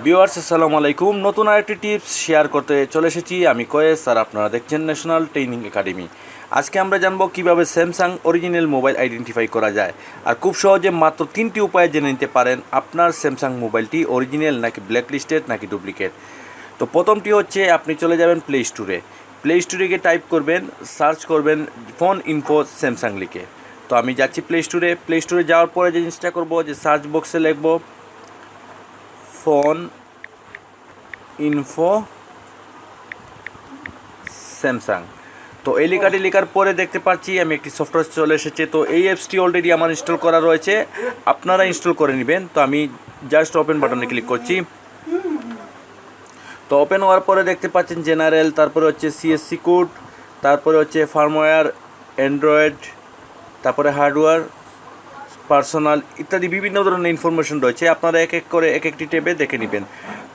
Viewers আসসালামু আলাইকুম। নতুন আরেকটি টিপস শেয়ার করতে চলে এসেছি আমি কয়েস, আর আপনারা দেখছেন ন্যাশনাল ট্রেনিং একাডেমি। আজকে আমরা জানবো কিভাবে স্যামসাং অরিজিনাল মোবাইল আইডেন্টিফাই করা যায়, আর খুব সহজে মাত্র 3টি উপায়ে জেনে নিতে পারেন আপনার স্যামসাং মোবাইলটি অরিজিনাল নাকি ব্ল্যাক লিস্টেড নাকি ডুপ্লিকেট। তো প্রথমটি হচ্ছে আপনি চলে যাবেন প্লে স্টোরে গিয়ে টাইপ করবেন, সার্চ করবেন ফোন ইনফো স্যামসাং লিখে। তো আমি যাচ্ছি প্লে স্টোরে যাওয়ার পরে যে জিনিসটা করবো যে সার্চ বক্সে লিখবো ফোন ইনফো স্যামসাং। তো এই লেখাটি লেখার পরে দেখতে পাচ্ছি আমি একটি সফটওয়্যার চলে এসেছে। তো এই অ্যাপসটি অলরেডি আমার ইনস্টল করা রয়েছে, আপনারা ইনস্টল করে নেবেন। তো আমি জাস্ট ওপেন বাটনে ক্লিক করছি। তো ওপেন হওয়ার পরে দেখতে পাচ্ছেন জেনারেল, তারপরে হচ্ছে সিএসসি কোড, তারপরে হচ্ছে ফার্মওয়্যার, অ্যান্ড্রয়েড, তারপরে হার্ডওয়্যার, পার্সোনাল ইত্যাদি বিভিন্ন ধরনের ইনফরমেশন রয়েছে। আপনারা এক এক করে এক একটি ট্যাবে দেখে নেবেন।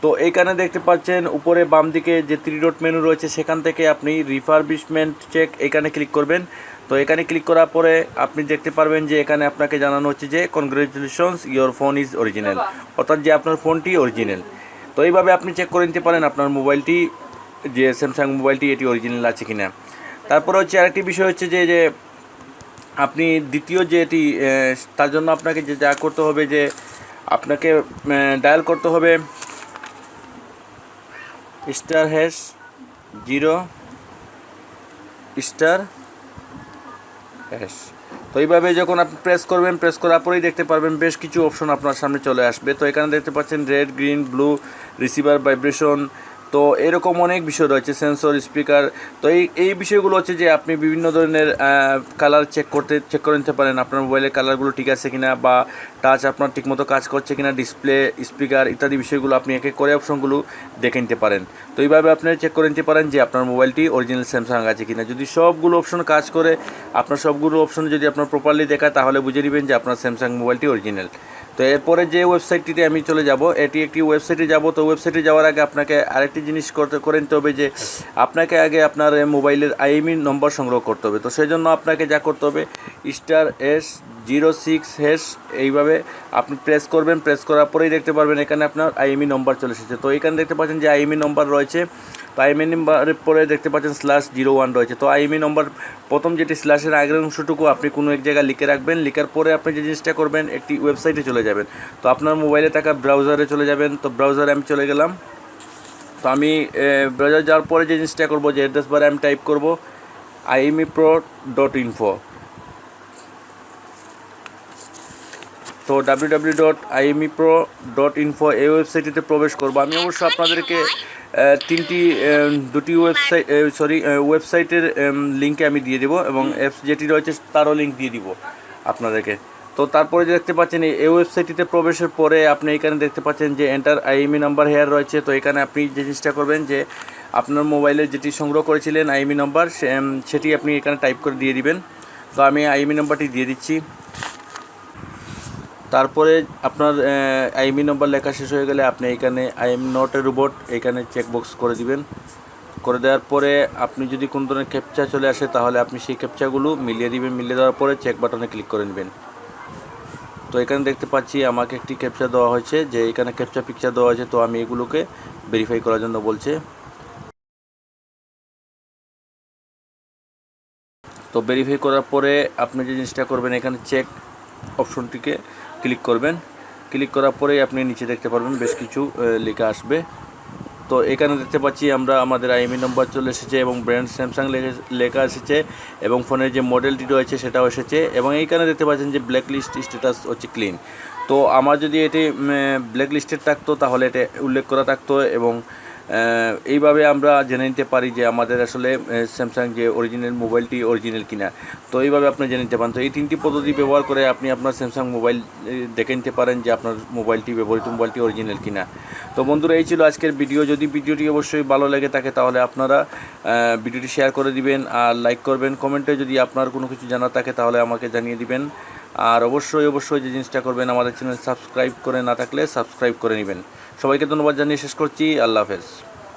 তো এইখানে দেখতে পাচ্ছেন উপরে বাম দিকে যে 3 ডট মেনু রয়েছে, সেখান থেকে আপনি রিফারবিশমেন্ট চেক এখানে ক্লিক করবেন। তো এখানে ক্লিক করার পরে আপনি দেখতে পারবেন যে এখানে আপনাকে জানানো হচ্ছে যে congratulations your phone is original, অর্থাৎ যে আপনার ফোনটি অরিজিনাল। তো এইভাবে আপনি চেক করে নিতে পারেন আপনার মোবাইলটি, যে স্যামসাং মোবাইলটি এটি অরিজিনাল আছে কিনা। তারপরে হচ্ছে আরেকটি বিষয় হচ্ছে যে আপনি দ্বিতীয় যে এটি, তার জন্য আপনাকে যে যা করতে হবে যে আপনাকে ডায়াল করতে হবে *0**#। তো এইভাবে যখন আপনি প্রেস করবেন, প্রেস করার পরেই দেখতে পারবেন বেশ কিছু অপশন আপনার সামনে চলে আসবে। তো এখানে দেখতে পাচ্ছেন red, green, blue, receiver, vibration, তো এরকম অনেক বিষয় রয়েছে, সেন্সর, স্পিকার। তো এই বিষয়গুলো হচ্ছে যে আপনি বিভিন্ন ধরনের কালার চেক করে নিতে পারেন আপনার মোবাইলের কালারগুলো ঠিক আছে কিনা, বা টাচ আপনার ঠিকমতো কাজ করছে কিনা, ডিসপ্লে, স্পিকার ইত্যাদি বিষয়গুলো আপনি এক এক করে অপশনগুলো দেখে নিতে পারেন। তো এইভাবে আপনি চেক করে নিতে পারেন যে আপনার মোবাইলটি অরিজিনাল স্যামসাং আছে কিনা। যদি সবগুলো অপশন কাজ করে, আপনার সবগুলো অপশন যদি আপনার প্রপারলি দেখায়, তাহলে বুঝে নেবেন যে আপনার স্যামসাং মোবাইলটি অরিজিনাল। তো এরপরে যে ওয়েবসাইটটিতে আমি চলে যাব, এটি একটি ওয়েবসাইটে যাব। তো ওয়েবসাইটে যাওয়ার আগে আপনাকে আরেকটি জিনিস করে নিতে হবে যে আপনাকে আগে আপনার মোবাইলের আইএমই নম্বর সংগ্রহ করতে হবে। তো সেই জন্য আপনাকে যা করতে হবে *S06# এইভাবে আপনি প্রেস করবেন। প্রেস করার পরেই দেখতে পারবেন এখানে আপনার আইএমই নম্বর চলে এসেছে। তো এখানে দেখতে পাচ্ছেন যে আইএমই নম্বর রয়েছে। তো আইএমই নম্বরের পরে দেখতে পাচ্ছেন /01 রয়েছে। তো আইএমই নম্বর প্রথম যেটি স্ল্যাশের আগের অংশটুকু আপনি কোনো এক জায়গায় লিখে রাখবেন। লিখার পরে আপনি যে জিনিসটা করবেন, একটি ওয়েবসাইটে চলে যাবেন। তো আপনার মোবাইলে থাকা ব্রাউজারে চলে যাবেন। তো ব্রাউজারে আমি চলে গেলাম। তো আমি ব্রাউজার যাওয়ার পরে যে জিনিসটা করবো যে অ্যাড্রেস বারে আমি টাইপ করব iemipro.info। তো www.iemipro.info এই ওয়েবসাইটটিতে প্রবেশ করব। আমি অবশ্য আপনাদেরকে দুটি ওয়েবসাইটের লিঙ্কে আমি দিয়ে দিব, এবং অ্যাপস যেটি রয়েছে তারও লিঙ্ক দিয়ে দিব আপনাদেরকে। তো তারপরে যে দেখতে পাচ্ছেন এই ওয়েবসাইটটিতে প্রবেশের পরে আপনি এখানে দেখতে পাচ্ছেন যে এন্টার আইএমই নাম্বার হেয়ার রয়েছে। তো এখানে আপনি যে জিনিসটা করবেন যে আপনার মোবাইলে যেটি সংগ্রহ করেছিলেন আইএমই নাম্বার, সেটি আপনি এখানে টাইপ করে দিয়ে দিবেন। তো আমি আইএমই নাম্বারটি দিয়ে দিচ্ছি। তারপরে আপনার আইএমই নম্বর লেখা শেষ হয়ে গেলে আপনি এখানে I am not a robot এখানে চেকবক্স করে দিবেন। করে দেওয়ার পরে আপনি যদি কোনো ধরনের ক্যাপচা চলে আসে, তাহলে আপনি সেই ক্যাপচাগুলো মিলিয়ে দিবেন। মিলিয়ে দেওয়ার পরে চেক বাটনে ক্লিক করে নেবেন। তো এখানে দেখতে পাচ্ছি আমাকে একটি ক্যাপচা দেওয়া হয়েছে, যে এখানে ক্যাপচা পিকচার দেওয়া হয়েছে। তো আমি এগুলোকে ভেরিফাই করার জন্য বলছে। তো ভেরিফাই করার পরে আপনি যে জিনিসটা করবেন, এখানে চেক অপশনটিকে ক্লিক করবেন। ক্লিক করার পরেই আপনি নিচে দেখতে পারবেন বেশ কিছু লেখা আসবে। তো এখানে দেখতে পাচ্ছি আমরা আমাদের আইএমই নম্বর চলে এসেছে, এবং ব্র্যান্ড স্যামসাং লেখা এসেছে, এবং ফোনের যে মডেলটি রয়েছে সেটাও এসেছে, এবং এইখানে দেখতে পাচ্ছেন যে ব্ল্যাক লিস্ট স্ট্যাটাস হচ্ছে ক্লিন। তো আমার যদি এটি ব্ল্যাক লিস্টেড থাকতো, তাহলে এটা উল্লেখ করা থাকতো, এবং এইভাবে আমরা জেনে নিতে পারি যে আমাদের আসলে স্যামসাং যে অরিজিনাল মোবাইলটি অরিজিনাল কিনা। তো এইভাবে আপনি জেনে নিতে পারেন। তো এই 3টি পদ্ধতি ব্যবহার করে আপনি আপনার স্যামসাং মোবাইল দেখে নিতে পারেন যে আপনার ব্যবহৃত মোবাইলটি অরিজিনাল কিনা। তো বন্ধুরা, এই ছিল আজকের ভিডিও। যদি ভিডিওটি অবশ্যই ভালো লেগে থাকে, তাহলে আপনারা ভিডিওটি শেয়ার করে দিবেন আর লাইক করবেন। কমেন্টে যদি আপনার কোনো কিছু জানা থাকে, তাহলে আমাকে জানিয়ে দিবেন। আর অবশ্যই যে জিনিসটা করবেন, আমাদের চ্যানেল সাবস্ক্রাইব করে না থাকলে সাবস্ক্রাইব করে নেবেন। সবাইকে ধন্যবাদ জানিয়ে শেষ করছি। আল্লাহ হাফেজ।